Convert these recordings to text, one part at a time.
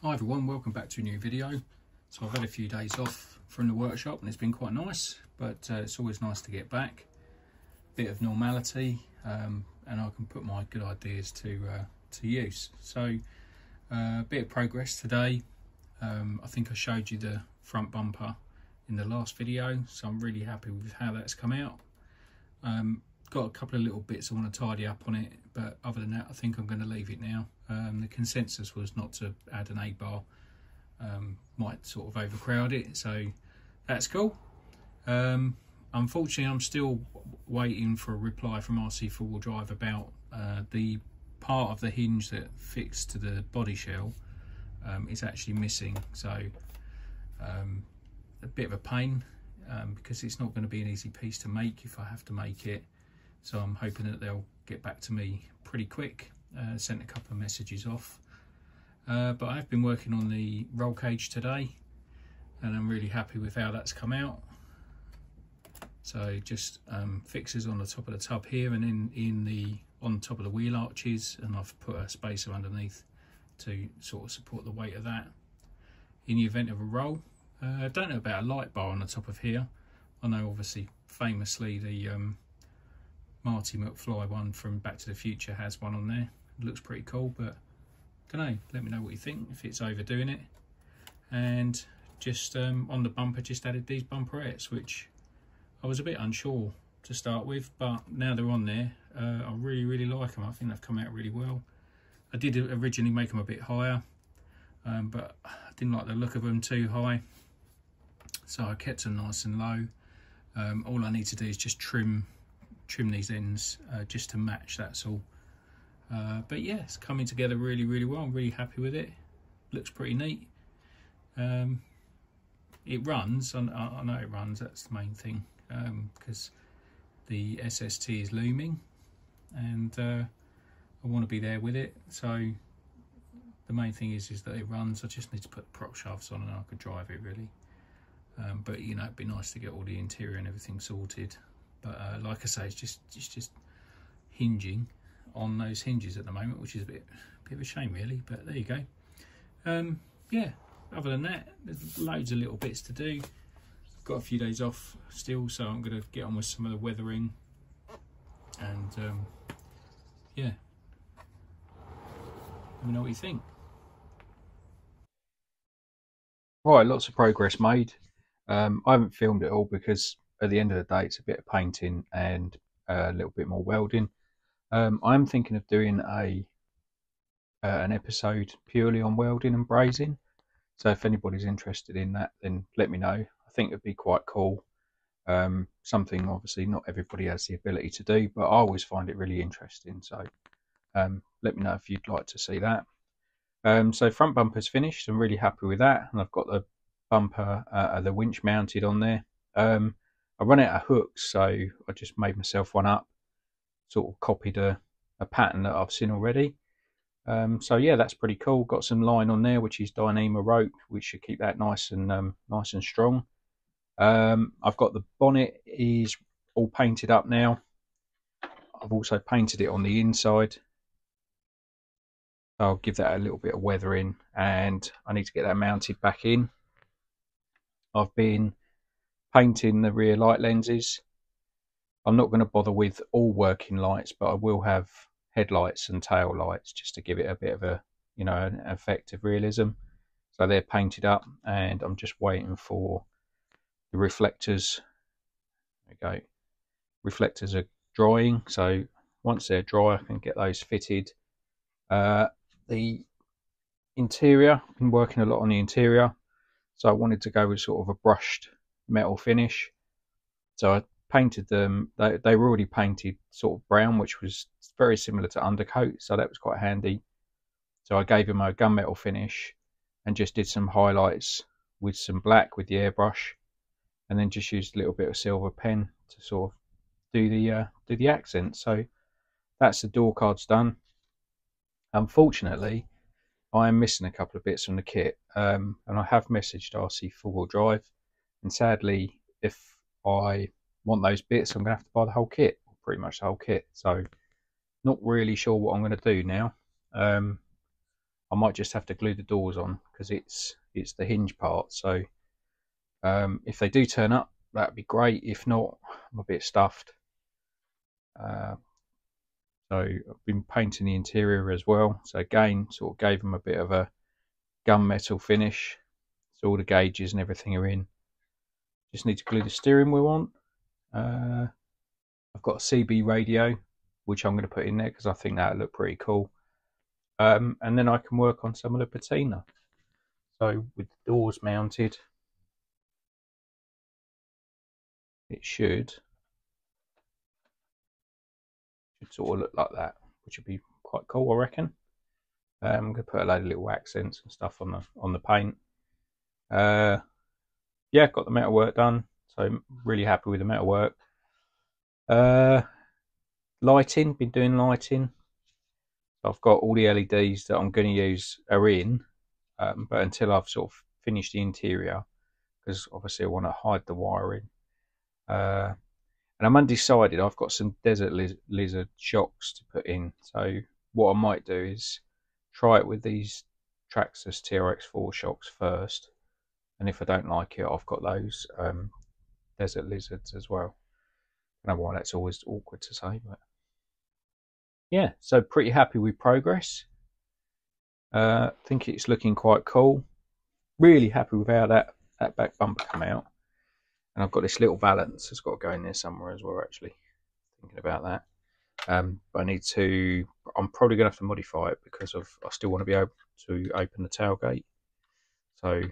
Hi everyone, welcome back to a new video. So I've had a few days off from the workshop and it's been quite nice, but it's always nice to get back. Bit of normality, and I can put my good ideas to use. So a bit of progress today. I think I showed you the front bumper in the last video, so I'm really happy with how that's come out. Got a couple of little bits I want to tidy up on it, but other than that I think I'm going to leave it now. The consensus was not to add an A-bar, might sort of overcrowd it, so that's cool. Unfortunately I'm still waiting for a reply from RC 4-wheel drive about the part of the hinge that fixed to the body shell is actually missing, so a bit of a pain, because it's not going to be an easy piece to make if I have to make it. So I'm hoping that they'll get back to me pretty quick. Sent a couple of messages off, but I've been working on the roll cage today and I'm really happy with how that's come out. So just fixes on the top of the tub here and then on top of the wheel arches, and I've put a spacer underneath to sort of support the weight of that in the event of a roll. I don't know about a light bar on the top of here. I know obviously famously the Marty McFly one from Back to the Future has one on there. It looks pretty cool, but don't know, let me know what you think, if it's overdoing it. And just on the bumper, just added these bumperettes, which I was a bit unsure to start with, but now they're on there, I really like them. I think they've come out really well. I did originally make them a bit higher, but I didn't like the look of them too high, so I kept them nice and low. All I need to do is just trim these ends just to match, that's all. But yeah, it's coming together really well. I'm really happy with it. Looks pretty neat. It runs, I know it runs, that's the main thing, because the SST is looming and I want to be there with it. So the main thing is that it runs. I just need to put the prop shafts on and I could drive it really. But you know, it'd be nice to get all the interior and everything sorted. But like I say, it's just hinging on those hinges at the moment, which is a bit of a shame really, but there you go. Yeah, other than that, there's loads of little bits to do. Got a few days off still, so I'm going to get on with some of the weathering and yeah, let me know what you think. Right, lots of progress made. I haven't filmed it all because at the end of the day it's a bit of painting and a little bit more welding. I'm thinking of doing an episode purely on welding and brazing, so if anybody's interested in that, then let me know. I think it'd be quite cool. Something obviously not everybody has the ability to do, but I always find it really interesting, so let me know if you'd like to see that. So front bumper's finished. I'm really happy with that, and I've got the bumper, the winch mounted on there. I run out of hooks, so I just made myself one up, sort of copied a pattern that I've seen already. So yeah, that's pretty cool. Got some line on there, which is Dyneema rope, which should keep that nice and strong. I've got the bonnet is all painted up now. I've also painted it on the inside. I'll give that a little bit of weathering, and I need to get that mounted back in. I've been painting the rear light lenses. I'm not going to bother with all working lights, but I will have headlights and tail lights just to give it a bit of a, you know, an effect of realism. So they're painted up, and I'm just waiting for the reflectors. There we go. Reflectors are drying, so once they're dry I can get those fitted. The interior, I've been working a lot on the interior, so I wanted to go with sort of a brushed metal finish. So I painted them, they were already painted sort of brown, which was very similar to undercoat, so that was quite handy. So I gave them a gunmetal finish and just did some highlights with some black with the airbrush, and then just used a little bit of silver pen to sort of do the accent. So that's the door cards done. Unfortunately, I am missing a couple of bits from the kit, and I have messaged RC 4-wheel drive, and sadly, if I want those bits, I'm going to have to buy the whole kit, pretty much the whole kit. So not really sure what I'm going to do now. I might just have to glue the doors on because it's the hinge part. So if they do turn up, that'd be great. If not, I'm a bit stuffed. So I've been painting the interior as well. So again, sort of gave them a bit of a gunmetal finish. So all the gauges and everything are in. Just need to glue the steering wheel on. I've got a CB radio, which I'm going to put in there because I think that'll look pretty cool. And then I can work on some of the patina. So with the doors mounted, it should sort of look like that, which would be quite cool, I reckon. I'm going to put a load of little accents and stuff on the paint. Yeah, got the metal work done, so I'm really happy with the metal work. Lighting, been doing lighting. I've got all the LEDs that I'm going to use are in, but until I've sort of finished the interior, because obviously I want to hide the wiring. And I'm undecided. I've got some desert lizard shocks to put in, so what I might do is try it with these Traxxas TRX4 shocks first, and if I don't like it, I've got those desert lizards as well. I don't know why that's always awkward to say, but yeah, so pretty happy with progress. Think it's looking quite cool. Really happy with how that back bumper come out. And I've got this little valance that's got to go in there somewhere as well, actually. Thinking about that. But I'm probably going to have to modify it because I still want to be able to open the tailgate. So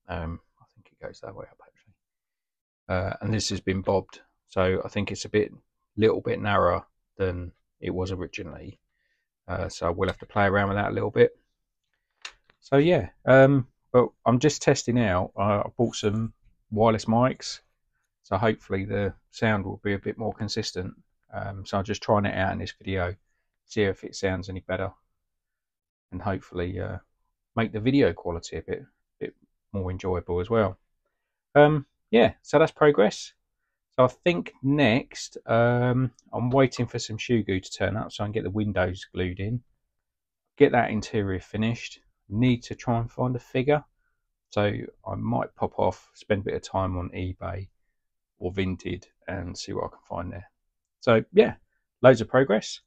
I think it goes that way up, actually. And this has been bobbed. So I think it's a little bit narrower than it was originally. So we'll have to play around with that a little bit. So yeah, but I'm just testing out. I bought some wireless mics, so hopefully the sound will be a bit more consistent. So I'm just trying it out in this video, see if it sounds any better, and hopefully make the video quality a bit more enjoyable as well. Yeah, so that's progress. So I think next, I'm waiting for some shoe goo to turn up so I can get the windows glued in, get that interior finished. Need to try and find a figure, so I might pop off, spend a bit of time on eBay or Vinted and see what I can find there. So yeah, loads of progress.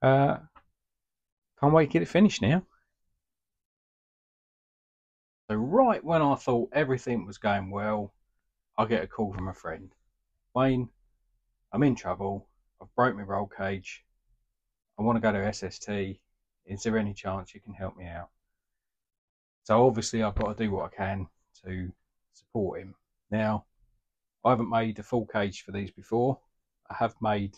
Can't wait to get it finished now. So right when I thought everything was going well, I get a call from a friend. Wayne, I'm in trouble. I've broke my roll cage. I want to go to SST. Is there any chance you can help me out? So obviously I've got to do what I can to support him. Now, I haven't made a full cage for these before. I have made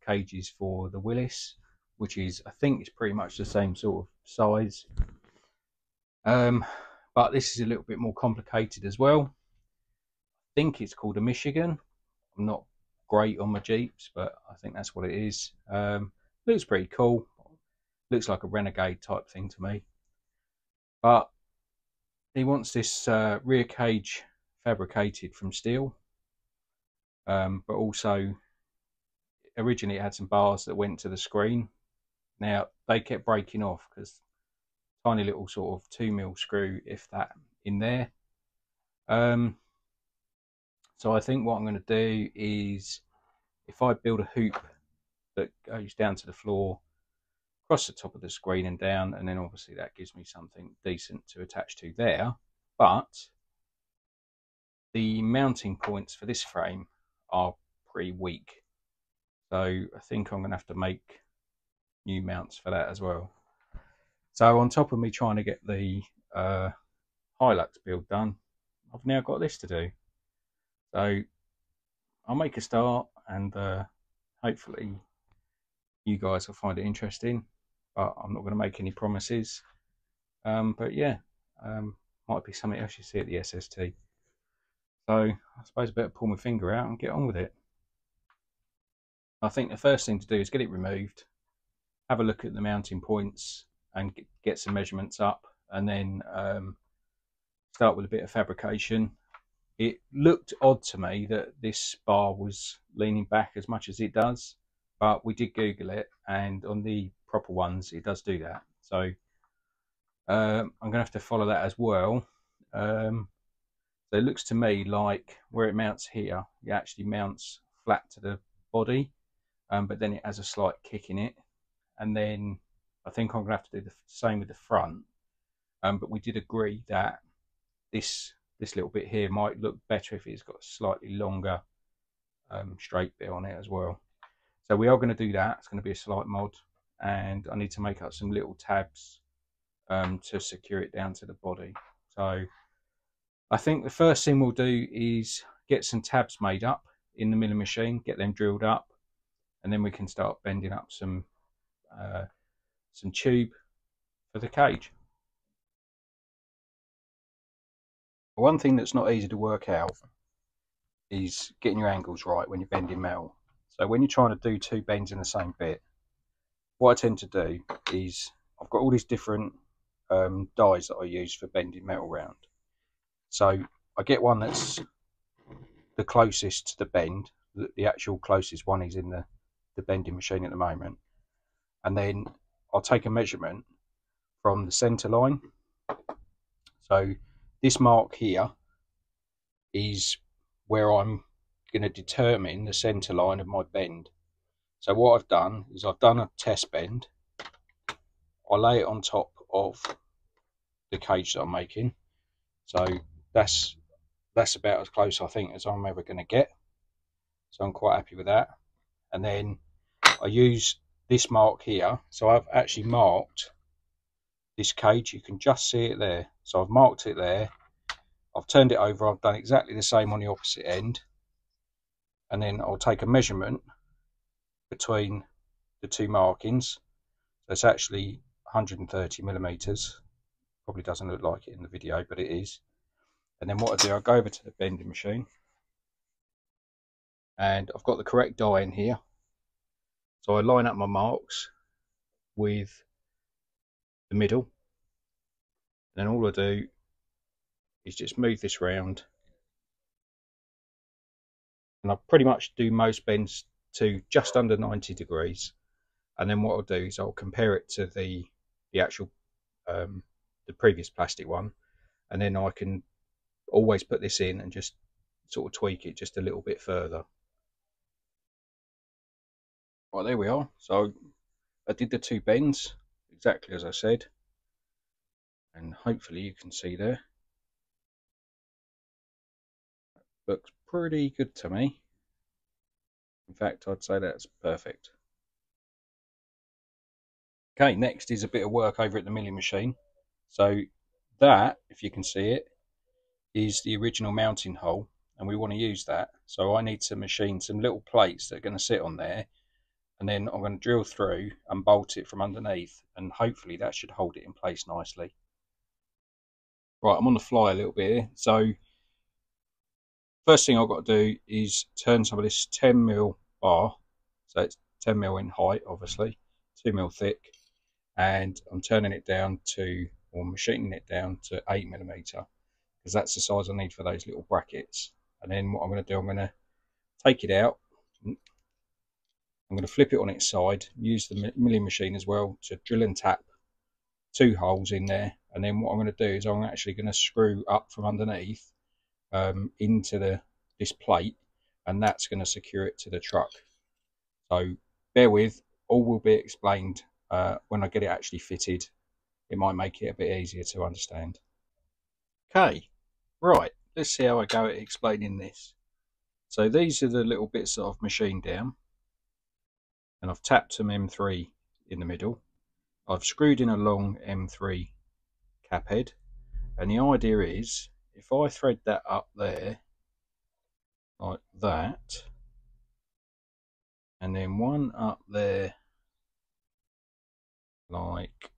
cages for the Willis, which is, I think it's pretty much the same sort of size. But this is a little bit more complicated as well. I think it's called a Michigan. I'm not great on my Jeeps, but I think that's what it is. Looks pretty cool. Looks like a Renegade type thing to me. But he wants this rear cage fabricated from steel, but also originally it had some bars that went to the screen. Now they kept breaking off because tiny little sort of 2mm screw, if that, in there. So I think what I'm going to do is, if I build a hoop that goes down to the floor, across the top of the screen and down, and then obviously that gives me something decent to attach to there. But the mounting points for this frame are pretty weak, so I think I'm going to have to make new mounts for that as well. So on top of me trying to get the Hilux build done, I've now got this to do. So I'll make a start, and hopefully you guys will find it interesting, but I'm not going to make any promises. But yeah, might be something else you see at the SST. So I suppose I better pull my finger out and get on with it. I think the first thing to do is get it removed, have a look at the mounting points and get some measurements up, and then start with a bit of fabrication. It looked odd to me that this bar was leaning back as much as it does, but we did Google it, and on the proper ones it does do that. So I'm going to have to follow that as well. So it looks to me like where it mounts here, it actually mounts flat to the body, but then it has a slight kick in it. And then I think I'm going to have to do the same with the front. But we did agree that this little bit here might look better if it's got a slightly longer straight bit on it as well. So we are going to do that. It's going to be a slight mod, and I need to make up some little tabs to secure it down to the body. So I think the first thing we'll do is get some tabs made up in the milling machine, get them drilled up, and then we can start bending up some tube for the cage. One thing that's not easy to work out is getting your angles right when you're bending metal. So when you're trying to do two bends in the same bit, what I tend to do is I've got all these different dies that I use for bending metal round. So I get one that's the closest to the bend, the actual closest one is in the bending machine at the moment, and then I'll take a measurement from the center line. So this mark here is where I'm going to determine the center line of my bend. So what I've done is I've done a test bend. I lay it on top of the cage that I'm making. So that's about as close, I think, as I'm ever going to get. So I'm quite happy with that. And then I use this mark here. So I've actually marked this cage. You can just see it there. So I've marked it there. I've turned it over. I've done exactly the same on the opposite end. And then I'll take a measurement between the two markings. So it's actually 130 millimeters. Probably doesn't look like it in the video, but it is. And then what I do, I go over to the bending machine, and I've got the correct die in here. So I line up my marks with the middle. Then all I do is just move this round, and I pretty much do most bends to just under 90 degrees. And then what I'll do is I'll compare it to the actual the previous plastic one, and then I can always put this in and just sort of tweak it just a little bit further. Right, there we are. So I did the two bends exactly as I said, and hopefully you can see there. Looks pretty good to me. In fact, I'd say that's perfect. Okay, next is a bit of work over at the milling machine. So that, if you can see it, is the original mounting hole, and we want to use that. So I need to machine some little plates that are going to sit on there, and then I'm going to drill through and bolt it from underneath, and hopefully that should hold it in place nicely. Right, I'm on the fly a little bit here. So first thing I've got to do is turn some of this 10mm bar, so it's 10mm in height, obviously, 2mm thick, and I'm turning it down to, or machining it down to 8mm, because that's the size I need for those little brackets. And then what I'm going to do, I'm going to take it out, I'm going to flip it on its side, use the milling machine as well to drill and tap 2 holes in there. And then what I'm going to do is I'm actually going to screw up from underneath into this plate, and that's going to secure it to the truck. So bear with, all will be explained when I get it actually fitted. It might make it a bit easier to understand. Okay, right, let's see how I go at explaining this. So these are the little bits that I've machined down, and I've tapped some M3 in the middle. I've screwed in a long M3 cap head, and the idea is if I thread that up there like that, and then one up there like,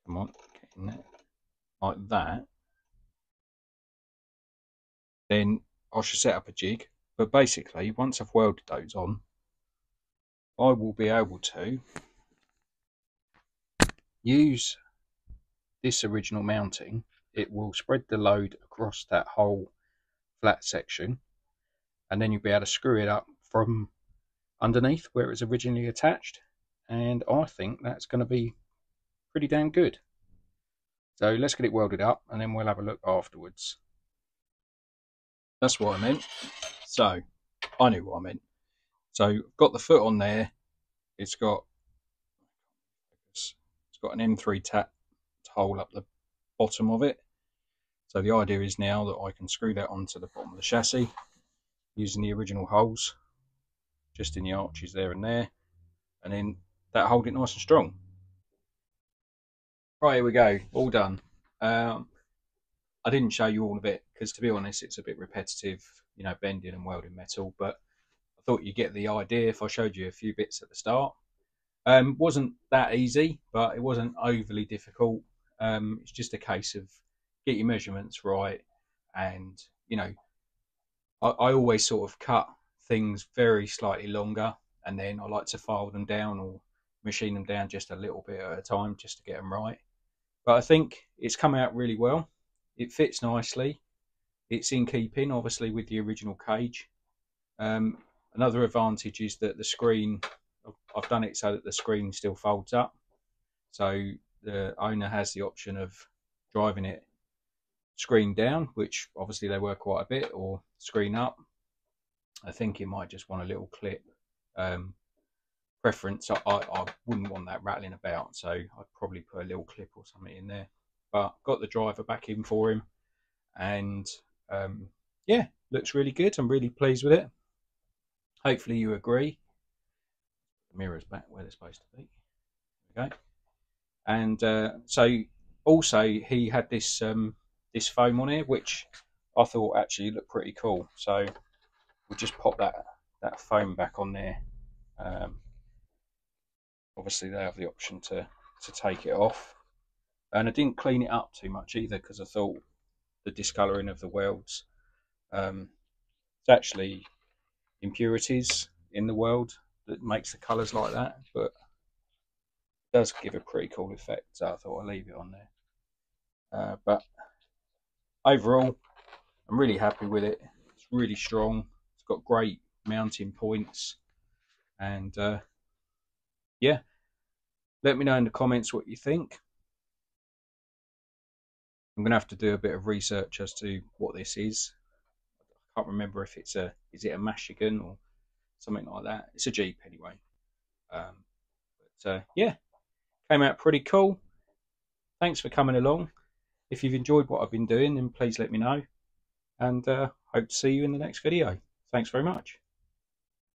come on, getting that, like that, then I should set up a jig. But basically, once I've welded those on, I will be able to use this original mounting. It will spread the load across that whole flat section, and then you'll be able to screw it up from underneath where it was originally attached, and I think that's going to be pretty damn good. So let's get it welded up and then we'll have a look afterwards. That's what I meant. So I knew what I meant. So I've got the foot on there. It's got an M3 tap hole up the bottom of it. So the idea is now that I can screw that onto the bottom of the chassis using the original holes, just in the arches there and there, and then that hold it nice and strong. Right, here we go, all done. I didn't show you all of it because, to be honest, it's a bit repetitive, you know, bending and welding metal, but I thought you'd get the idea if I showed you a few bits at the start. Wasn't that easy, but it wasn't overly difficult. It's just a case of get your measurements right, and you know, I always sort of cut things very slightly longer, and then I like to file them down or machine them down just a little bit at a time just to get them right. But I think it's come out really well. It fits nicely. It's in keeping, obviously, with the original cage. Another advantage is that the screen, I've done it so that the screen still folds up. So the owner has the option of driving it screen down, which obviously they work quite a bit, or screen up. I think he might just want a little clip preference. I wouldn't want that rattling about, so I'd probably put a little clip or something in there. But got the driver back in for him, and yeah, looks really good. I'm really pleased with it. Hopefully you agree. The mirror's back where they're supposed to be. Okay. And so also he had this this foam on here, which I thought actually looked pretty cool. So we'll just pop that foam back on there. Obviously they have the option to take it off. And I didn't clean it up too much either because I thought the discolouring of the welds, it's actually impurities in the weld that makes the colours like that, but it does give a pretty cool effect, so I thought I'd leave it on there. But overall, I'm really happy with it. It's really strong. It's got great mounting points, and yeah, let me know in the comments what you think. I'm gonna have to do a bit of research as to what this is. I can't remember if is it a Machigan or something like that. It's a Jeep anyway. But yeah, came out pretty cool. Thanks for coming along. If you've enjoyed what I've been doing, then please let me know, and hope to see you in the next video. Thanks very much.